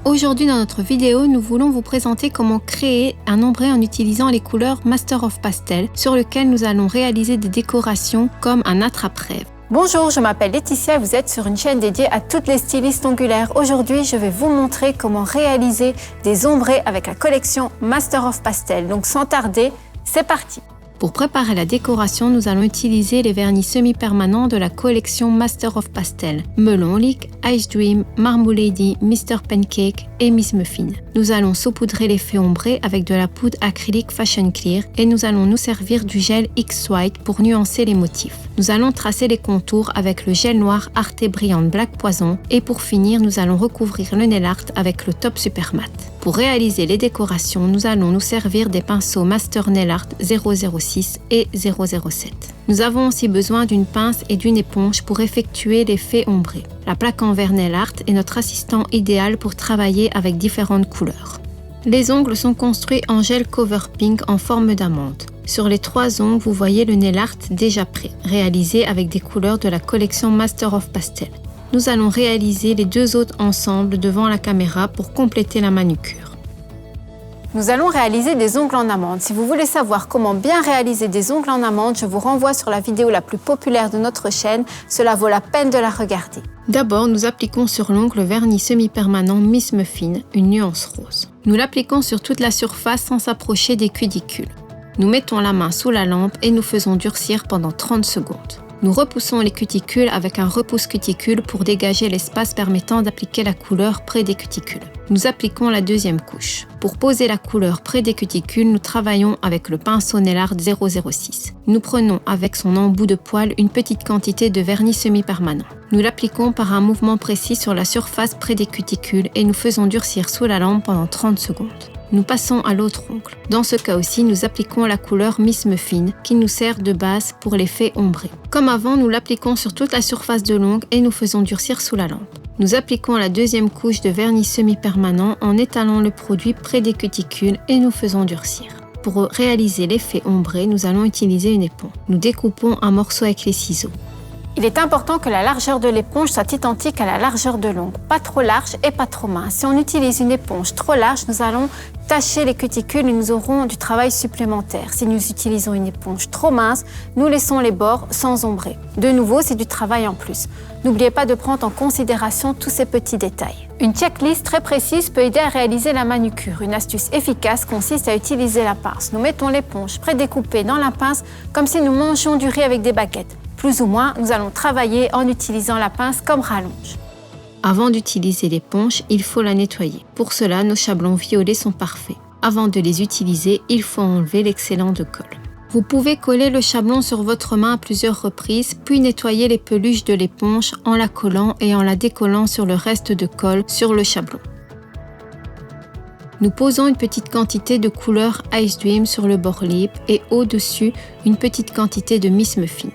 Aujourd'hui dans notre vidéo, nous voulons vous présenter comment créer un ombré en utilisant les couleurs Master of Pastel sur lequel nous allons réaliser des décorations comme un attrape-rêve. Bonjour, je m'appelle Laetitia et vous êtes sur une chaîne dédiée à toutes les stylistes ongulaires. Aujourd'hui, je vais vous montrer comment réaliser des ombrés avec la collection Master of Pastel. Donc sans tarder, c'est parti! Pour préparer la décoration, nous allons utiliser les vernis semi-permanents de la collection Master of Pastel, Melon Leak, Ice Dream, Marmalady, Mr. Pancake et Miss Muffin. Nous allons saupoudrer l'effet ombré avec de la poudre acrylique Fashion Clear et nous allons nous servir du gel X-White pour nuancer les motifs. Nous allons tracer les contours avec le gel noir Arte Brilliant Black Poison et pour finir, nous allons recouvrir le nail art avec le top super mat. Pour réaliser les décorations, nous allons nous servir des pinceaux Master Nail Art 006 et 007. Nous avons aussi besoin d'une pince et d'une éponge pour effectuer l'effet ombré. La plaque en verre Nail Art est notre assistant idéal pour travailler avec différentes couleurs. Les ongles sont construits en gel Cover Pink en forme d'amande. Sur les 3 ongles, vous voyez le nail art déjà prêt, réalisé avec des couleurs de la collection Master of Pastel. Nous allons réaliser les 2 autres ensemble devant la caméra pour compléter la manucure. Nous allons réaliser des ongles en amande. Si vous voulez savoir comment bien réaliser des ongles en amande, je vous renvoie sur la vidéo la plus populaire de notre chaîne. Cela vaut la peine de la regarder. D'abord, nous appliquons sur l'ongle le vernis semi-permanent Miss Muffin, une nuance rose. Nous l'appliquons sur toute la surface sans s'approcher des cuticules. Nous mettons la main sous la lampe et nous faisons durcir pendant 30 secondes. Nous repoussons les cuticules avec un repousse-cuticule pour dégager l'espace permettant d'appliquer la couleur près des cuticules. Nous appliquons la 2e couche. Pour poser la couleur près des cuticules, nous travaillons avec le pinceau Nail Art 006. Nous prenons avec son embout de poil une petite quantité de vernis semi-permanent. Nous l'appliquons par un mouvement précis sur la surface près des cuticules et nous faisons durcir sous la lampe pendant 30 secondes. Nous passons à l'autre ongle. Dans ce cas aussi, nous appliquons la couleur Miss Muffin qui nous sert de base pour l'effet ombré. Comme avant, nous l'appliquons sur toute la surface de l'ongle et nous faisons durcir sous la lampe. Nous appliquons la 2e couche de vernis semi-permanent en étalant le produit près des cuticules et nous faisons durcir. Pour réaliser l'effet ombré, nous allons utiliser une éponge. Nous découpons un morceau avec les ciseaux. Il est important que la largeur de l'éponge soit identique à la largeur de l'ongle, pas trop large et pas trop mince. Si on utilise une éponge trop large, nous allons tacher les cuticules et nous aurons du travail supplémentaire. Si nous utilisons une éponge trop mince, nous laissons les bords sans ombrer. De nouveau, c'est du travail en plus. N'oubliez pas de prendre en considération tous ces petits détails. Une checklist très précise peut aider à réaliser la manucure. Une astuce efficace consiste à utiliser la pince. Nous mettons l'éponge prédécoupée dans la pince comme si nous mangions du riz avec des baguettes. Plus ou moins, nous allons travailler en utilisant la pince comme rallonge. Avant d'utiliser l'éponge, il faut la nettoyer. Pour cela, nos chablons violets sont parfaits. Avant de les utiliser, il faut enlever l'excellent de colle. Vous pouvez coller le chablon sur votre main à plusieurs reprises, puis nettoyer les peluches de l'éponge en la collant et en la décollant sur le reste de colle sur le chablon. Nous posons une petite quantité de couleur Ice Dream sur le bord libre et au-dessus, une petite quantité de Miss Muffin.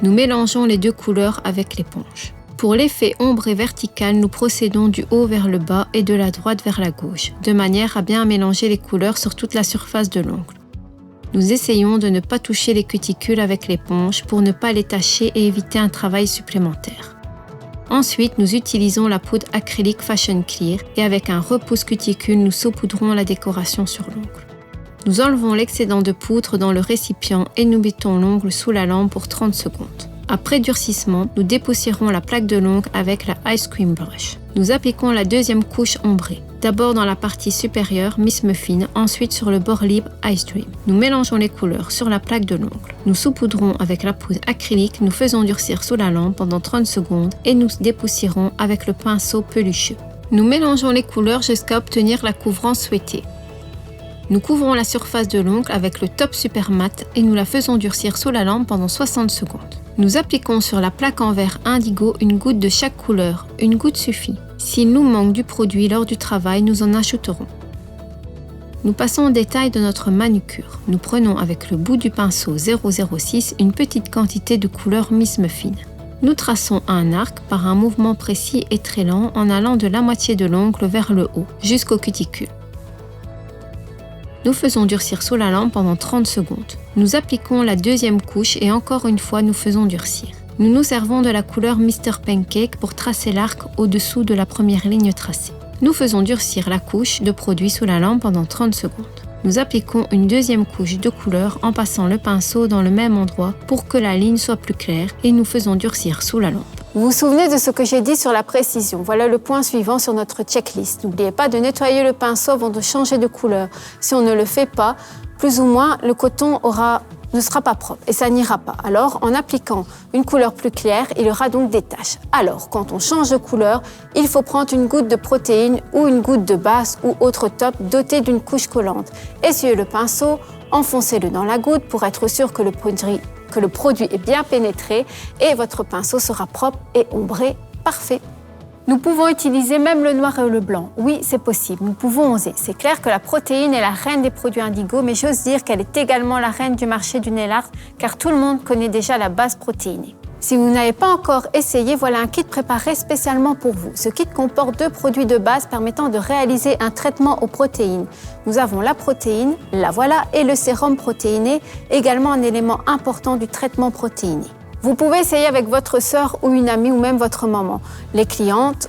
Nous mélangeons les 2 couleurs avec l'éponge. Pour l'effet ombré vertical, nous procédons du haut vers le bas et de la droite vers la gauche, de manière à bien mélanger les couleurs sur toute la surface de l'ongle. Nous essayons de ne pas toucher les cuticules avec l'éponge pour ne pas les tacher et éviter un travail supplémentaire. Ensuite, nous utilisons la poudre acrylique Fashion Clear et avec un repousse-cuticule, nous saupoudrons la décoration sur l'ongle. Nous enlevons l'excédent de poudre dans le récipient et nous mettons l'ongle sous la lampe pour 30 secondes. Après durcissement, nous dépoussiérons la plaque de l'ongle avec la Ice Cream Brush. Nous appliquons la 2e couche ombrée. D'abord dans la partie supérieure, Miss Muffin, ensuite sur le bord libre, Ice Dream. Nous mélangeons les couleurs sur la plaque de l'ongle. Nous saupoudrons avec la poudre acrylique, nous faisons durcir sous la lampe pendant 30 secondes et nous dépoussiérons avec le pinceau pelucheux. Nous mélangeons les couleurs jusqu'à obtenir la couvrance souhaitée. Nous couvrons la surface de l'ongle avec le top super mat et nous la faisons durcir sous la lampe pendant 60 secondes. Nous appliquons sur la plaque en verre indigo une goutte de chaque couleur. Une goutte suffit. S'il nous manque du produit lors du travail, nous en ajouterons. Nous passons au détail de notre manucure. Nous prenons avec le bout du pinceau 006 une petite quantité de couleur Miss Muffin. Nous traçons un arc par un mouvement précis et très lent en allant de la moitié de l'ongle vers le haut, jusqu'au cuticule. Nous faisons durcir sous la lampe pendant 30 secondes. Nous appliquons la 2e couche et encore une fois nous faisons durcir. Nous nous servons de la couleur Mr. Pancake pour tracer l'arc au-dessous de la première ligne tracée. Nous faisons durcir la couche de produit sous la lampe pendant 30 secondes. Nous appliquons une deuxième couche de couleur en passant le pinceau dans le même endroit pour que la ligne soit plus claire et nous faisons durcir sous la lampe. Vous vous souvenez de ce que j'ai dit sur la précision. Voilà le point suivant sur notre checklist. N'oubliez pas de nettoyer le pinceau avant de changer de couleur. Si on ne le fait pas, plus ou moins, le coton ne sera pas propre et ça n'ira pas. Alors, en appliquant une couleur plus claire, il y aura donc des taches. Alors, quand on change de couleur, il faut prendre une goutte de protéine ou une goutte de base ou autre top dotée d'une couche collante. Essuyez le pinceau, enfoncez-le dans la goutte pour être sûr que le produit est bien pénétré et votre pinceau sera propre et ombré parfait. Nous pouvons utiliser même le noir et le blanc. Oui, c'est possible, nous pouvons oser. C'est clair que la protéine est la reine des produits indigo, mais j'ose dire qu'elle est également la reine du marché du nail art, car tout le monde connaît déjà la base protéinée. Si vous n'avez pas encore essayé, voilà un kit préparé spécialement pour vous. Ce kit comporte 2 produits de base permettant de réaliser un traitement aux protéines. Nous avons la protéine, la voilà, et le sérum protéiné, également un élément important du traitement protéiné. Vous pouvez essayer avec votre sœur ou une amie ou même votre maman, les clientes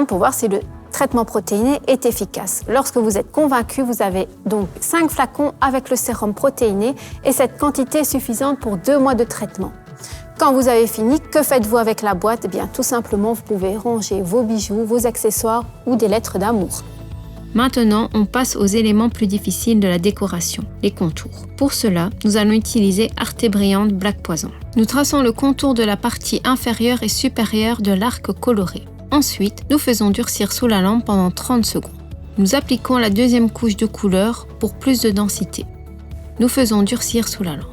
pour voir si le traitement protéiné est efficace. Lorsque vous êtes convaincu, vous avez donc 5 flacons avec le sérum protéiné et cette quantité est suffisante pour 2 mois de traitement. Quand vous avez fini, que faites-vous avec la boîte ? Eh bien, tout simplement, vous pouvez ranger vos bijoux, vos accessoires ou des lettres d'amour. Maintenant, on passe aux éléments plus difficiles de la décoration, les contours. Pour cela, nous allons utiliser Arte Brillante Black Poison. Nous traçons le contour de la partie inférieure et supérieure de l'arc coloré. Ensuite, nous faisons durcir sous la lampe pendant 30 secondes. Nous appliquons la deuxième couche de couleur pour plus de densité. Nous faisons durcir sous la lampe.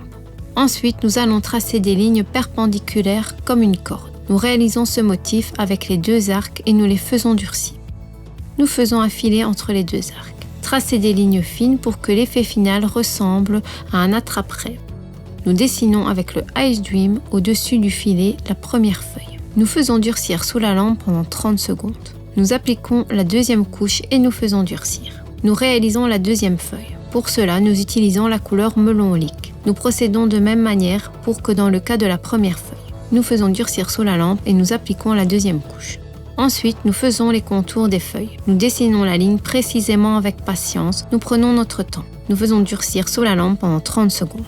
Ensuite, nous allons tracer des lignes perpendiculaires comme une corde. Nous réalisons ce motif avec les 2 arcs et nous les faisons durcir. Nous faisons un filet entre les 2 arcs. Tracez des lignes fines pour que l'effet final ressemble à un attrape-rêve. Nous dessinons avec le Ice Dream au-dessus du filet la première feuille. Nous faisons durcir sous la lampe pendant 30 secondes. Nous appliquons la deuxième couche et nous faisons durcir. Nous réalisons la deuxième feuille. Pour cela, nous utilisons la couleur melon oblique. Nous procédons de même manière pour que dans le cas de la première feuille. Nous faisons durcir sous la lampe et nous appliquons la deuxième couche. Ensuite, nous faisons les contours des feuilles. Nous dessinons la ligne précisément avec patience. Nous prenons notre temps. Nous faisons durcir sous la lampe pendant 30 secondes.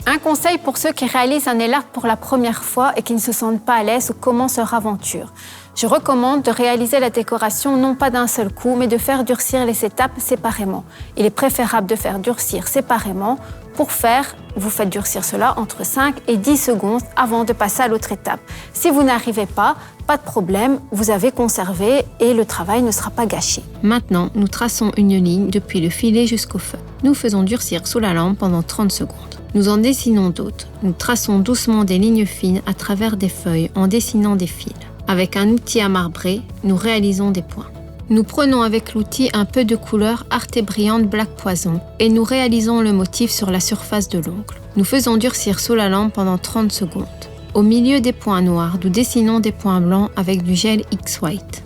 Un conseil pour ceux qui réalisent un nail art pour la première fois et qui ne se sentent pas à l'aise ou commencent leur aventure. Je recommande de réaliser la décoration non pas d'un seul coup, mais de faire durcir les étapes séparément. Il est préférable de faire durcir séparément. Pour faire, vous faites durcir cela entre 5 et 10 secondes avant de passer à l'autre étape. Si vous n'arrivez pas de problème, vous avez conservé et le travail ne sera pas gâché. Maintenant, nous traçons une ligne depuis le filet jusqu'au feu. Nous faisons durcir sous la lampe pendant 30 secondes. Nous en dessinons d'autres. Nous traçons doucement des lignes fines à travers des feuilles en dessinant des fils. Avec un outil à marbrer, nous réalisons des points. Nous prenons avec l'outil un peu de couleur Arte Brillante Black Poison et nous réalisons le motif sur la surface de l'ongle. Nous faisons durcir sous la lampe pendant 30 secondes. Au milieu des points noirs, nous dessinons des points blancs avec du gel X-White.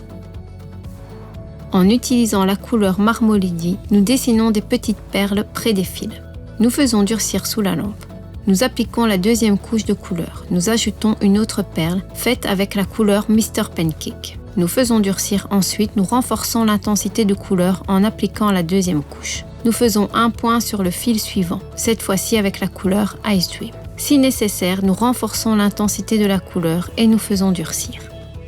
En utilisant la couleur Marmolerie, nous dessinons des petites perles près des fils. Nous faisons durcir sous la lampe. Nous appliquons la deuxième couche de couleur. Nous ajoutons une autre perle faite avec la couleur Mr. Pancake. Nous faisons durcir ensuite, nous renforçons l'intensité de couleur en appliquant la deuxième couche. Nous faisons un point sur le fil suivant, cette fois-ci avec la couleur Ice Dream. Si nécessaire, nous renforçons l'intensité de la couleur et nous faisons durcir.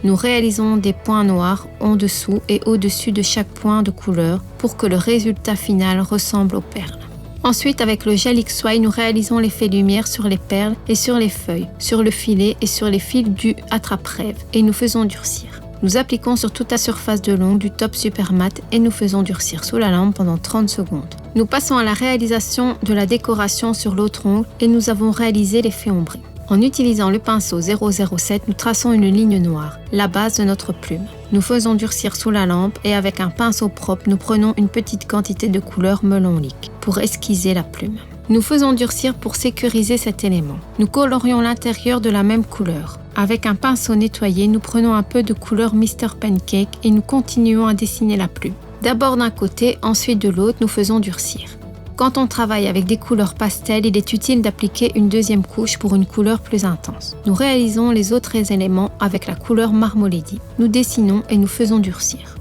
Nous réalisons des points noirs en dessous et au-dessus de chaque point de couleur pour que le résultat final ressemble aux perles. Ensuite, avec le gel X-White, nous réalisons l'effet lumière sur les perles et sur les feuilles, sur le filet et sur les fils du attrape-rêve et nous faisons durcir. Nous appliquons sur toute la surface de l'ongle du top super mat et nous faisons durcir sous la lampe pendant 30 secondes. Nous passons à la réalisation de la décoration sur l'autre ongle et nous avons réalisé l'effet ombré. En utilisant le pinceau 007, nous traçons une ligne noire, la base de notre plume. Nous faisons durcir sous la lampe et avec un pinceau propre, nous prenons une petite quantité de couleur melon lique pour esquisser la plume. Nous faisons durcir pour sécuriser cet élément. Nous colorions l'intérieur de la même couleur. Avec un pinceau nettoyé, nous prenons un peu de couleur Mr. Pancake et nous continuons à dessiner la plume. D'abord d'un côté, ensuite de l'autre, nous faisons durcir. Quand on travaille avec des couleurs pastel, il est utile d'appliquer une deuxième couche pour une couleur plus intense. Nous réalisons les autres éléments avec la couleur Marmolerie. Nous dessinons et nous faisons durcir.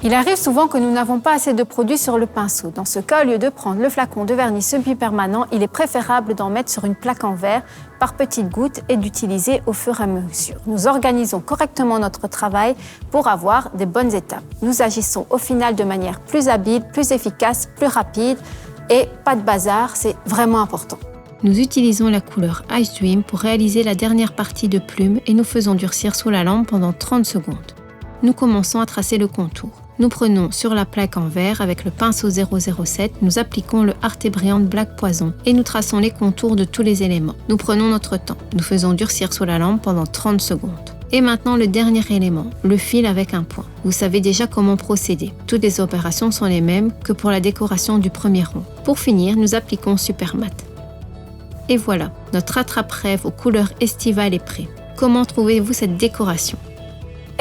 Il arrive souvent que nous n'avons pas assez de produit sur le pinceau. Dans ce cas, au lieu de prendre le flacon de vernis semi-permanent, il est préférable d'en mettre sur une plaque en verre par petites gouttes et d'utiliser au fur et à mesure. Nous organisons correctement notre travail pour avoir des bonnes étapes. Nous agissons au final de manière plus habile, plus efficace, plus rapide et pas de bazar, c'est vraiment important. Nous utilisons la couleur Ice Dream pour réaliser la dernière partie de plume et nous faisons durcir sous la lampe pendant 30 secondes. Nous commençons à tracer le contour. Nous prenons sur la plaque en verre avec le pinceau 007, nous appliquons le Arte Brilliant Black Poison et nous traçons les contours de tous les éléments. Nous prenons notre temps. Nous faisons durcir sous la lampe pendant 30 secondes. Et maintenant le dernier élément, le fil avec un point. Vous savez déjà comment procéder. Toutes les opérations sont les mêmes que pour la décoration du premier rond. Pour finir, nous appliquons Super Matte. Et voilà, notre attrape-rêve aux couleurs estivales est prêt. Comment trouvez-vous cette décoration ?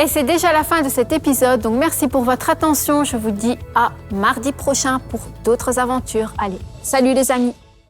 Et c'est déjà la fin de cet épisode, donc merci pour votre attention. Je vous dis à mardi prochain pour d'autres aventures. Allez, salut les amis!